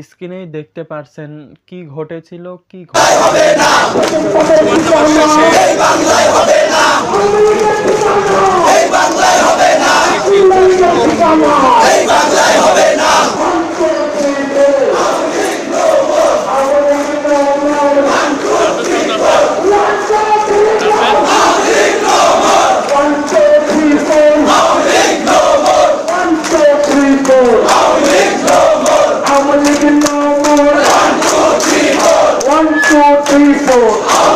স্ক্রিনেই দেখতে পারছেন কি ঘটেছিল, কি হবে না এই বাংলায় হবে না এই বাংলায় হবে না এই বাংলায় হবে না One, two, three, four.